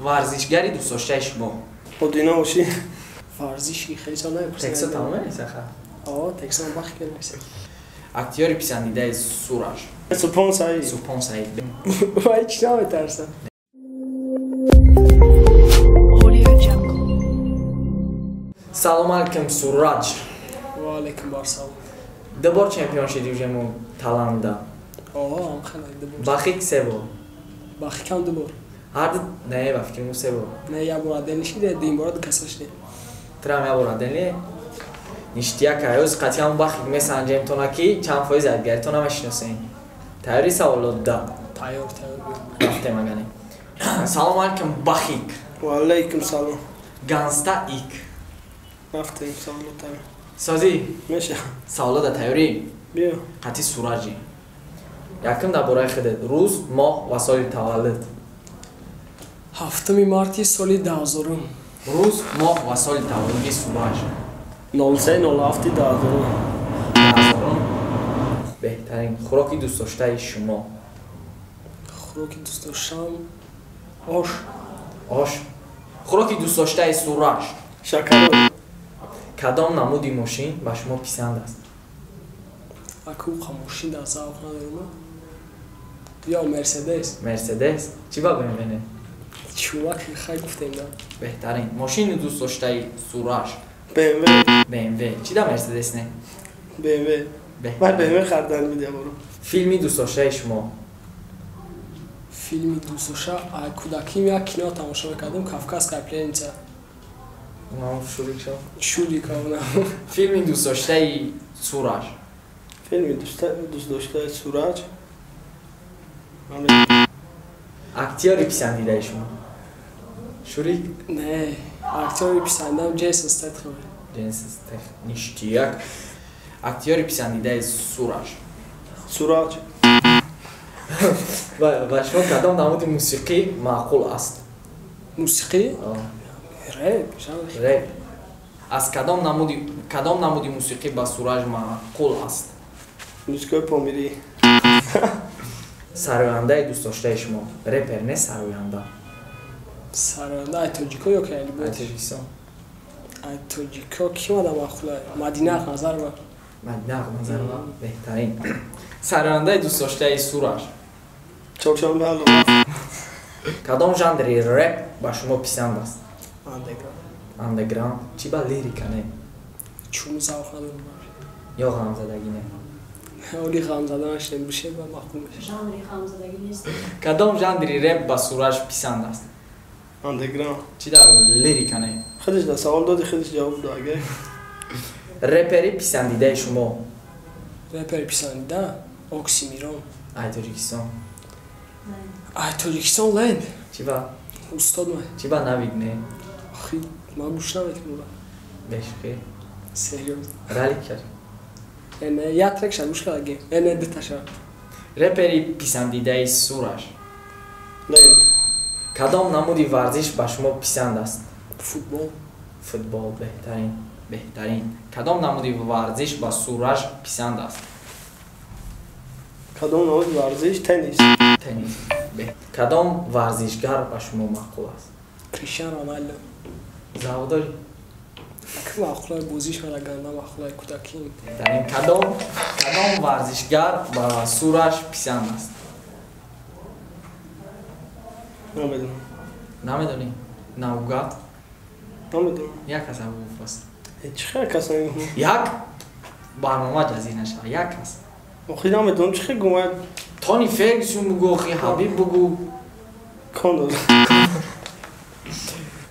ورزشگری دوست داشته شما؟ Odina باشی. ورزشی خیلی سال نمی‌پرسیدم. تکسا تمامه نیست آخه. تکسا وقت که نیست. اکتیاری پسندیده سوراج. سپون سعید. سپون سعید. وای چی نمی‌ترسم. سلام علیکم سوراج. و علیکم بارسا. دبار چمپیون شدی جمو تالاندا. هم خیلی دبار. باخیک سبو. باخی کم دبار. هر نه با فکر سبو. نه یا برای دنیشیده دیم برای کساشته. ترام یا برای دنی. نشتیا کایوز قطعاً باخیک مثلا جیم توناکی چند فایز ادگر تو نمیشناسین. تایری سوالات دا. تایور. رفته مگانی. سلام علیکم باخیک. و علیکم سلام. گانستا ایک. رفتیم سوالات تر. سازی. میشه. سوالات تایری. بیا. قطعی سوراجی. یکم درباره خودت روز ماه و سال تولد. هفتم مارتی سال 2000. روز ماه و سال تولد سوراج. 0307 دادم. بهترین خوراکی دوست داشته شما. خوراکی دوست داشتم آش. خوراکی دوست داشته سوراج. شکر. کدام نمودی ماشین به شما پسند است؟ اکو خاموشی در ذوق ندارم. یا مرسدس. چی با BMW؟ چوبک خیلی گفتیم دارم. بهترین ماشین دوست داشته سوراج. BMW. چی دا مرسدس نه؟ BMW. من BMW خریدن میدم برو. فیلمی دوست داشته شما. فیلمی دوست داشته کودکیم یک کینو تماشا میکردم کافکاس کارپلینچا. اونم شوری کنم. فیلمی دوست داشته سوراج. فیلمی دوست داشته سوراج. اکتیاری پسندیده شما. شوری؟ نه اکتیاری پسندم جیسون استتخم. نیشتیک. اکتیاری پسندیده سوراج. و شما کدام نمود موسیقی معقول است؟ موسیقی؟ رپ. از کدام نمودی موسیقی با سوراج معقول است؟ موسیقی پامیری. سراینده دوست داشته شما. رپر نه سراینده. سراینده ایتوجیکو یا که علی بود؟ ایتوجیکو کی ماده معقوله؟ مدینه نظر با. بهترین. سراینده دوست داشته سوراج. چهارشنبه حالا. کدام ژانری رپ با شما پسند است؟ اندرگراند. چی با لیریک نه؟ چون ذوق ندارم. یا غمزدگی نه؟ اولی غمزده نشدم بشه با معقول میشه. ژانری غمزدگی نیست. کدام ژانری رپ با سوراج پسند است؟ اندرگراند. چی در لیریک نه؟ خودش در سوال دادی خودش جواب داد اگه. رپری پسندیده شما. رپری پسندیده اکسیمیرون. ایتوجیکستان لند. چی با؟ استاد من. چی با نوید نه؟ آخی من گوش نمیکنم. بشخی. سریوز. رالی کرد. نه یا ترک شد گوش کردم. نه دو شد. رپری پسندیده سوراج. لند. کدام نمودی ورزش به شما پسند است؟ فوتبال بهترین. کدام نمودی ورزش با سوراج پسند است؟ کدام نمودی ورزش؟ تنیس. کدام ورزشگر به شما معقول است؟ کریستیانو رونالدو. ذوق داری؟ اگه معقوله بازیش من گنده معقوله کودکیم. کدام ورزشگر با سوراج پسند است؟ نمیدونی؟ نوگات؟ نمیدونم. یک کس هم بفرست. چه خیلی کس نمیدونم. یک برنامه جزی نشه. یک کس. آخی نمیدونم چه خیلی گوید. تونی فرگسون بگو آخی حبیب بگو. کندوز.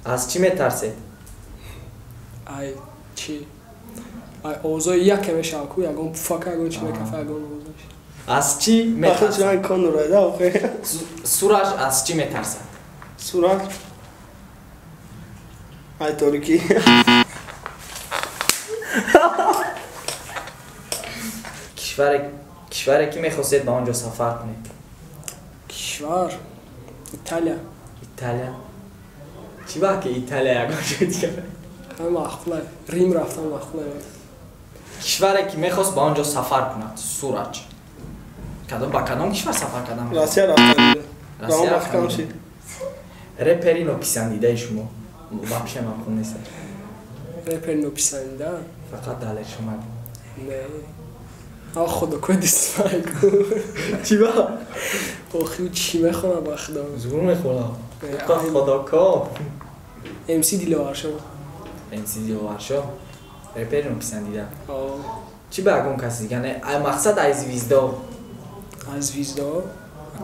از چی میترسید؟ چی؟ اوضاع یک میشه اکو یکم فکر اگه چی میکفه اگه اوضاعش. از چی میترسید؟ آخه چرا این کندو رایده آخی؟ سوراج از چی میترسد؟ سوراج؟ ای ترکی. کشوری که میخواستید به آنجا سفر کنید؟ کشور؟ ایتالیا. چی با که ایتالیا یکم شد که؟ همه معقوله. ریم رفتم معقوله. کشوری که میخواست به آنجا سفر کند سوراج. با کدام کشور سفر کردم؟ روسیه رفتم. رپری نپسندیده شما вообще ممکن نیست رپر نپسندیده فقط دل شما نه خدا که دیسلایک چی با؟ آخی چی میخونم با خدا زور میخونم خدا که MC دیلو ورشو MC دیلو ورشو رپر نپسندیده چی بگم کسی دیگه مقصد از ویزدا از ویزدا؟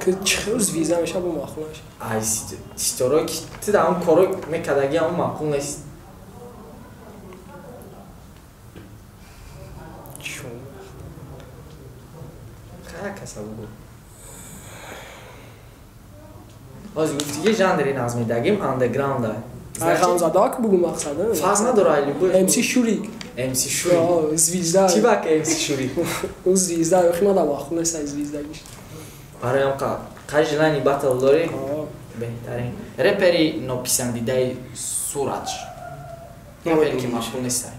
که چخور از ویزدا میشه با مخونش از استورا که تو در اون کارو میکدگی همون مخون نیست چون؟ خیلی کسا بگو آزی گفتی یه جندری نظمیدگیم اندرگراند های خانم زده که بگو مقصده فرض نداره ایلی بود MC شوریک MC شوریک زویزده چی باکه MC شوریک؟ اون زویزده یخی ما در مخونه است از زویزدگیش برای هم قجلانی بطل داری بهترین رپری نپسندیده سورج رپری که مشغول نیست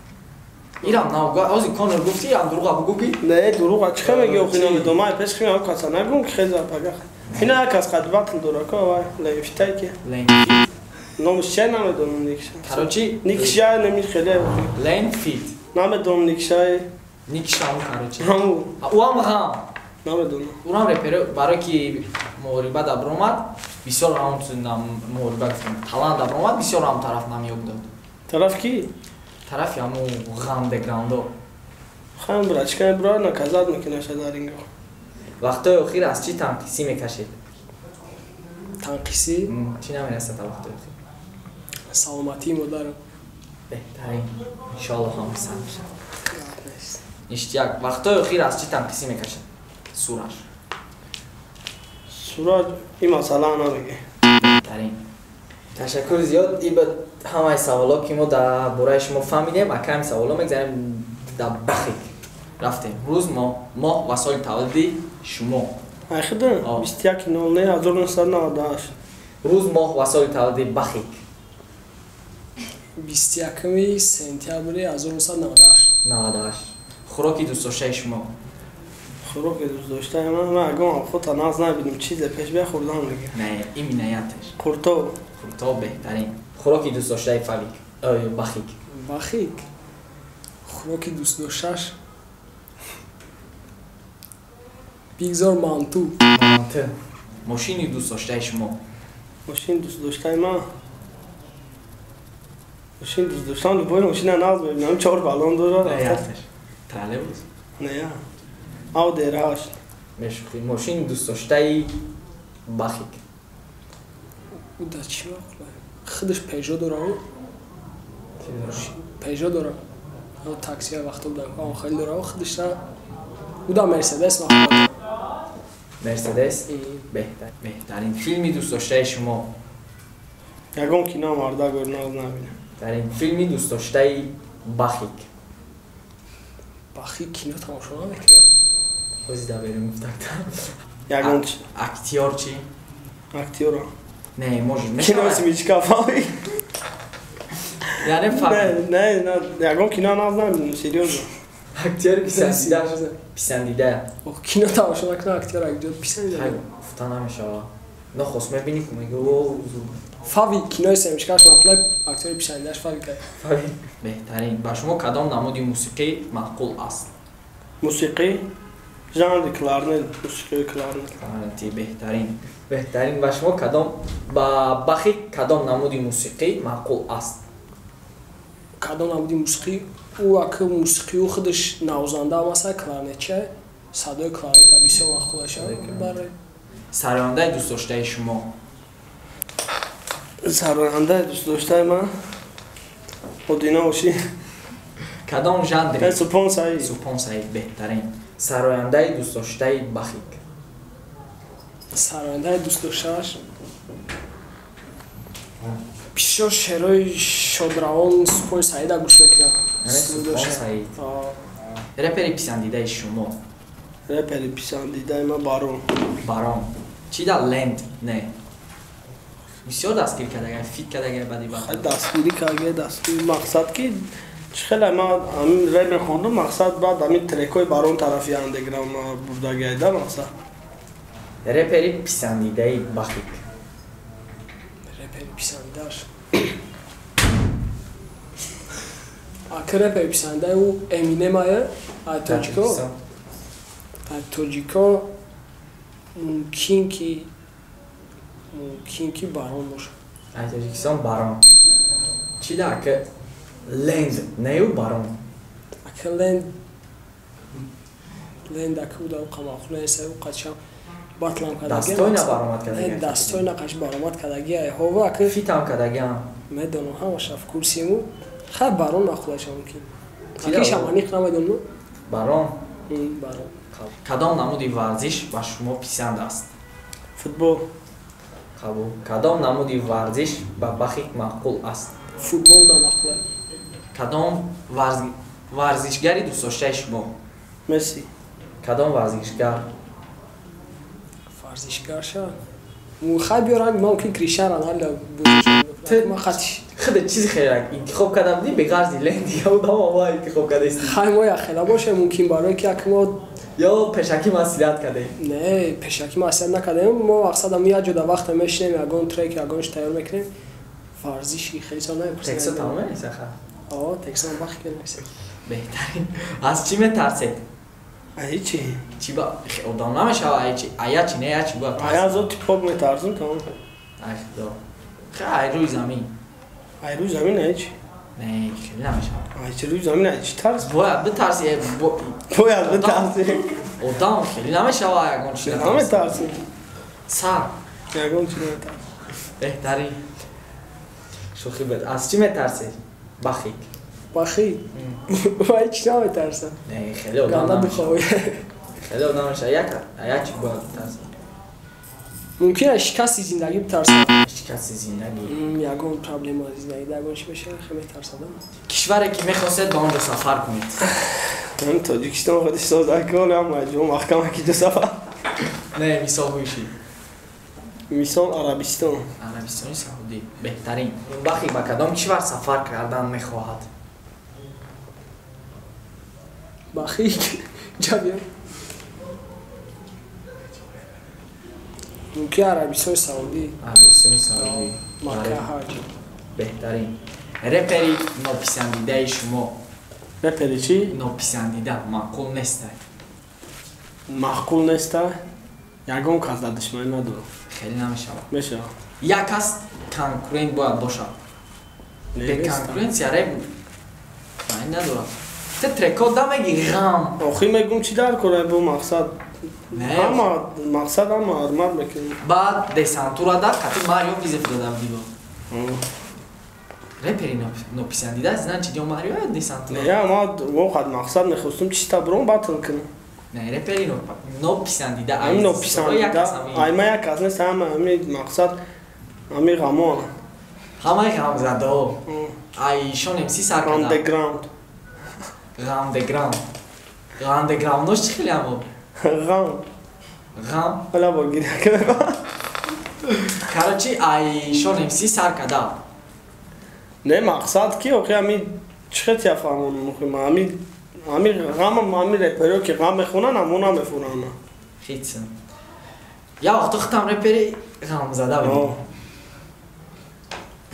ایران ناوگاه آزی کانر گفتی هم دروغ بگو کی؟ نه دروغ چه میگی او خیلی دومای پس خیلی هم کاسا نگم که خیلی زرپاگه اینا کاس قد بطل دورا که وای لیفتای که لین نامش چه نام دومینیکش کاروچی نیکشا نمیش خیلی لین فیت نام دومینیکشای نیکشا اون کاروچی همو او هم نام دوم اون هم رپر برای که موربه دبر اومد بسیار هم موربه تالان دبر اومد بسیار هم طرف نمیوب داد طرف کی؟ طرف همو غاندگراندو خواهم برای چکه برای نکازاد میکنه شده اینگاه وقتای اخیر از چی تنقیسی میکشید؟ تنقیسی؟ چی نمیرسه تا وقتای اخیر؟ سلامتی مادرم بهترین انشالله هم سر میشه اشتیاق وقتای اخیر از چی تنقیسی میکشید؟ سورج سورج این مسئله نمیگه بهترین تشکر زیاد ای به همه سوالا که ما در برای شما فهمیدیم و کمی سوالا میگذاریم در بخیک رفتیم روز ما و سال تولدی شما اخیده 21 نوله 1998 روز ما و سال تولدی بخیک 21 سپتامبر 1998 98 خوراکی دوست داشته شما خوراک دوست داشته من اگه خودتا ناز نبینیم چیز پیش بیا خوردن میگه نه این مینیتش قرطو بهترین خوراکی دوست داشته فویک بخیک بخیک خوراکی دوست داشتهش بیگزار مانتو ماشینی دوست داشته شما ماشین دوست داشته من ماشین دوست داشتن باید ماشین ناز ببینم 4 بالون داره نه تله بود نه او دیرهاش مشخی ماشین دوست داشته بخیک او در چی وقت خودش پیجو داره پیجو داره او تاکسی ها وقتا بودن آن خیلی داره خودش داره او در مرسدس وقتا مرسدس بهترین فیلمی دوست داشته شما یکم کینا مردا گور ناز نبینه بهترین فیلمی دوست داشته بخیک بخیک کینا تماشا نمیکنم خوزی در بریم مفتاکتم یکم چی؟ اکتیار چی؟ اکتیورا نه موجود کینا سمیچکا فاوی یعنی فهم نه یکم کینا ناز نبینه سیریوزو اکتیار پیسندیده کینا تماشا نکنه اکتیار اگه پیسندیده افتان همیشه نه خواست میبینی که میگه اوه فاوی کینای سمیشکاش مطلب اکتور پیشندهش فاوی کرد فاوی بهترین با شما کدام نمودی موسیقی معقول است؟ موسیقی ژانر کلارنت موسیقی کلارنت کلارنتی بهترین با شما کدام با بخی کدام نمودی موسیقی معقول است؟ کدام نمودی موسیقی او اگه موسیقی او خودش نوازنده مثلا کلارنتچه صدای کلارنت بسیار معقول شده برای سرانده دوست داشته شما سرانده دوست داشته من اودینا باشی کدام ژانری سوپون سعید بهترین سرانده دوست داشته بخیک سرانده دوست داشتهش بسیار شعرهای شادروان سوپون سعید گوش میکنم سوپون سعید رپری پسندیده شما رپری پسندیده من بارون چی در لند؟ نه بسیار دستگیر کرده فیت کرده بدی خیلی دستگیری کرده دستگیری مقصد که خیلی ما همین رپ خوندم مقصد بعد همین ترکای بارون طرفی اندگرام برده گیده مقصد رپری پسندیده بخیک رپری писандаш акрепери писанда у Eminem ая тоҷико мумкин ки барон бошад Тоҷикистон барон чӣ дака ленд нею барон ака ленд ака уда қамахулесау қачам батлам кадаги дастойна баромад кадаги дастойна қаш баромад кадаги ай ҳова ака фитам кадаги ам медонам ҳамаша в курсиму хай барон махулаша мумкин акиша маниқ намедонам барон барон кадом намуди варзиш ба шумо писанд аст футбол қабул кадом намуди варзиш ба бахик маъқул аст футбол намахулай кадом варзишгари дӯстдоштаи шумо месси кадом варзишгар варзишгарша хай биёрам мумкин Криштиану Роналдо ма хатиш худа чизи хелак интихоб карда будӣ беғарзи ленди ё давома интихоб кардасти хай мо яхела боша мумкин барое ки як мо ё пешакӣ маслиҳат кардем не пешакӣ маслиҳат накардем мо мақсадам як ҷода вақте мешинем ягон трек ягонш тайёр мекунем варзиши хеле сон напурсем тексо тамом меисаха тексо бахт кунем беҳтарин аз чӣ метарсед ҳичи чӣ ба одам намешава аячи не ячи ба ая зо типҳо метарзум тамом ай худо хай рӯи замин ай рӯи замин ҳичи не хеле намешава ҳичи рӯи замин ҳичи тарс бояд битарси бояд битарси одам хеле намешава ягон чӣ наметарси сар ягон чӣ наметарси беҳтарин шӯхӣ бед аз чӣ метарсед бахик бахи вай чӣ наметарсам не хеле одам ганда намешава бихоҳӣ хеле одам намешава ячи бояд битарсед мумкин аст шикасти зиндагӣ битарсам шикасти зиндагӣ ягон проблема зиндагида ягон чӣ беша хеле метарсадам кишваре ки мехостед ба он ҷо сафар кунед ҳам тоҷикистон худиш созакон ҳам маҷбур маҳкама ки ҷо сафар не мисол гӯши мисол арабистон арабистони саудӣ беҳтарин бахи ба кадом кишвар сафар кардан мехоҳад бахи ҷавиё мумкин арабистони саудӣ арабистони саудӣ макка ҳаҷ беҳтарин репери нописандидаи шумо репери чӣ нописандида маъқул нестай маъқул нестай ягон кас дар душманӣ надорам хеле намешавад мешавад як кас конкурент бояд бошад бе конкуренсия реп ман надорад те трекот дамеги ғам охир мегум чӣ дар кунем бу мақсад не ҳама мақсад ҳама ҳурмат мекунем баъд десантурада кати марио визеф додам диго репери нописандида знан чӣ ҷо марио десантура я ма воқат мақсад мехостум чиста бурон батл кунам не репери нописандида ҳамин нописандида айма як кас нест ҳама ҳамин мақсад ҳамин ғамон ҳамаи ғамзадо ай шон мси сар кардам underground ғамдеграундош чӣ хеле ҳамо ғам ҳала бор гиря кунам карочи ай шон мси сар кардам не мақсад ки охи ҳамин чӣ хет яфаҳмонам охи ҳамин ғамам ҳамин репериҳо ки ғам мехонанд ҳамона мефонанд хитсин я вақто хитам репери ғамзада будем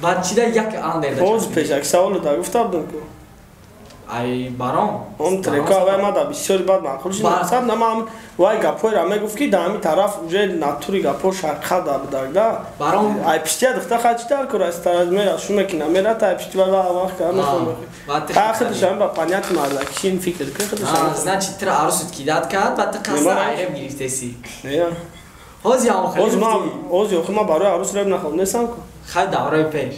баъд чида як андер ҳоз пешак саволу да гуфта будам ку ай баром он трека вай мада бисёри бад маъқул шуд мақсад намам вай гапҳоеро мегуфт ки дар ҳамин тараф уже натури гапҳо шарқада будагда баром ай пиштия духта хай чӣ дар кора старазмера шуме ки намерад ай пишти вала вақт ка мефон хай худшам ба панияти мардакишин фикр кун худшам значит тира арусут кидат кард баъд қасда айреб гирифтеси ҳози ҳам ҳоз ёхи ма барои арус реб нахондесам ку хай давраи пеш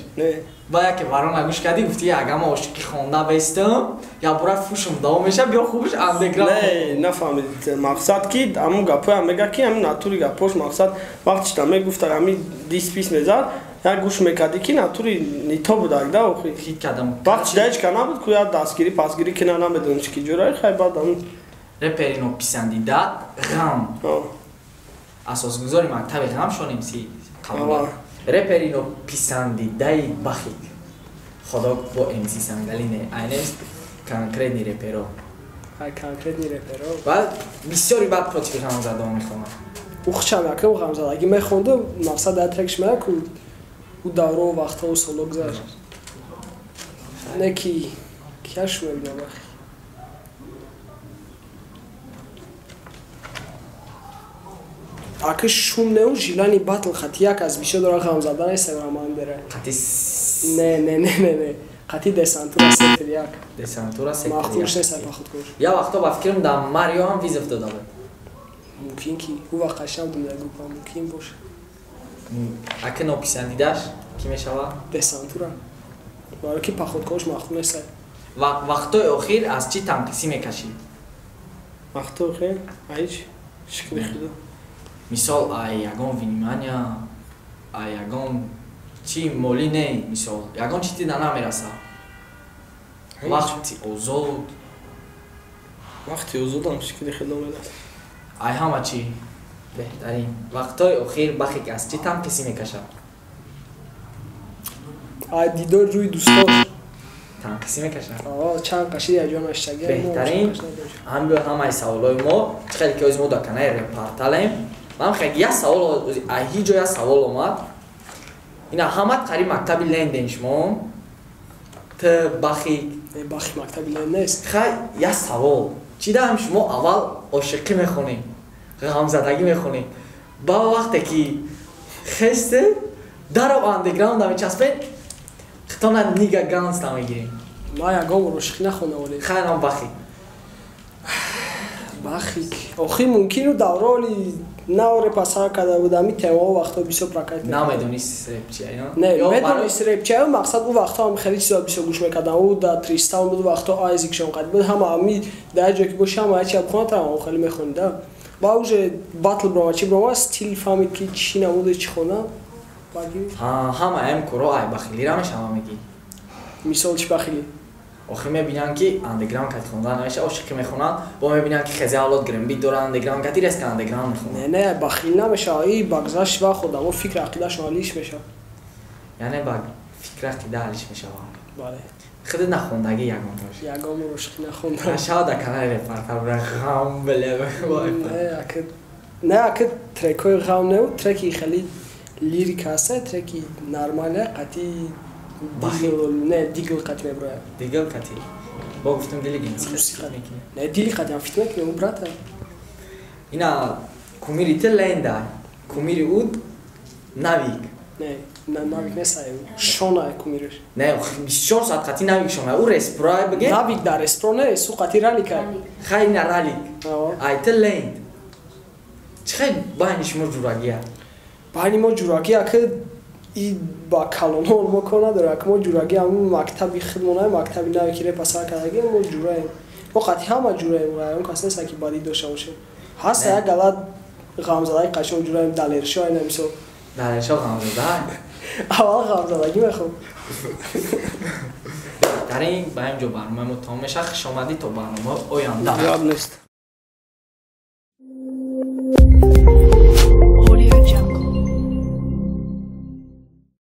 ба яке барон агӯш кардӣ гуфти агама ошиқи хонда бестам я бура фушум давом меша биё хубш андеграунд не нафаҳмид мақсад ки ҳамун гапҳои мега ки ҳамин натури гапҳош мақсад вақти чита мегуфта ҳамин диспис мезад як гӯш мекардӣ ки натури нито будагда охи хит кардам вақти чида ҳеч ка набуд ку як дастгирӣ пасгирӣ кина намедонам чӣ ки ҷораи хай баъд ҳамин репери нописандида ғам асосгузори мактаби ғам шонемси қабул репери нописандидаи бахик худо бо мс сангали не айнест конкретни реперо ай конкретни реперо ва бисёри бад против ғамзадо мехонад ухчам якам ғамзадагӣ мехонду мақсад дар трекш мея ку او دوره و وقتها و سالا گذشت نکی کیش میبینم بخی اگه شون نو جیلانی باتل خطی یک از بیشه داره غم زدن اینستاگرام هم داره نه خطی دسانتورا سکتر یک دسانتورا سکتر یک مختورش نیست خود کش یا وقتا با فکرم در ماریو هم ویز افتاده بود ممکن کی او وقت قشنگ بود در گروپ ممکن باشه اگه ناپسندیدش کی میشوه دسانتورا برای کی پخود کش مختور نیست وقتای اخیر از چی تنقیسی میکشید وقتا اخیر هیچ شکلی خدا مثال یگان وینیمانیا یگان چی مولی نه مثال یگان چی دیدن نمیرسه وقتی اوزود هم شکلی خدا میرسه همه چی بهترین وقتای اخیر بخی از چی تنقیسی میکشه دیدار روی دوستاش تنقیسی میکشه چند قشید یا جان اشتگی بهترین همه سوالای ما خیلی که از ما دکنه رپارتالیم من خیلی یه سوال هیچ جای سوال اومد اینا همه قریب مکتبی لندن شما تا بخی مکتبی لندن نیست خیلی یه سوال چی دارم شما اول عاشقی میخونیم غمزدگی میخونیم با وقتی که خسته در و اندگراند هم چسبین خطانه نیگه گانس نمیگیریم ما یکم عاشقی نخونه ولی خیلی هم بخی آخی ممکن رو دورالی نوره پسر کرده بود امی تیمه ها وقتا بیسو پرکت میکنه نمیدونیست ریپ چیه اینا؟ نه بدونیست ریپ چیه مقصد او وقتا هم خیلی چیزا بیسو گوش میکردن او در تریستان بود وقتا آیزیکشون قد بود همه امی در جا که باشه همه هیچی بخونه تر هم خیلی میخونده با اوجه باتل برامه چی برامه ستیل فهمید که چی نموده چی خونه همه هم کرو آی بخیلی را میشه همه میگی مثال چی بخیلی؟ آخه میبینن که اندگراند کت خوندن نمیشه عاشقی میخونن با میبینن که خیلی اولاد گرنبی داره اندگراند کتی رست که اندگراند میخونن نه بخیل نمیشه ای بگذشت و خودم و فکر عقیدهش حالیش میشه یعنی با فکر عقیده حالیش میشه بله خیلی نخوندگی یکم باشه یکم عاشقی نخوندن شاید دکنه رپارتر برای غم بله نه اگه ترکای غم نه ترکی خیلی لیریک هسته ترکی نرماله قطعی نه دیگل قطعی میبره دیگل قطعی با گفتم دیلی گینس نه دیلی قطعی هم فیت میکنه اون براته اینا کومیری تل لینده کومیری اود نویگ نه نویگ نیست شانه کومیرش نه 24 ساعت قطعی نویگ شانه او رسپرای بگه نویگ در رسپرا نه سو قطعی رالی کرد خیلی نه رالی ای تل لیند چه خیلی باینی شما جوراگیه باینی ما جوراگی اگه ای با کلانان ما کار نداره که ما جورایی همون مکتبی خدمانه مکتبی نوی که پسر کردگی ما جورایی ما قطعی همه جورایی اون کسی نیست که بادی داشته باشه هست یک غلط غمزدگی قشنگ جورایی دلیرشا اینا میسو دلیرشا غمزدگی اول غمزدگی میخوام در این با اینجا برنامه ما تمام میشه خوش آمدید تا برنامه آینده یاد نیست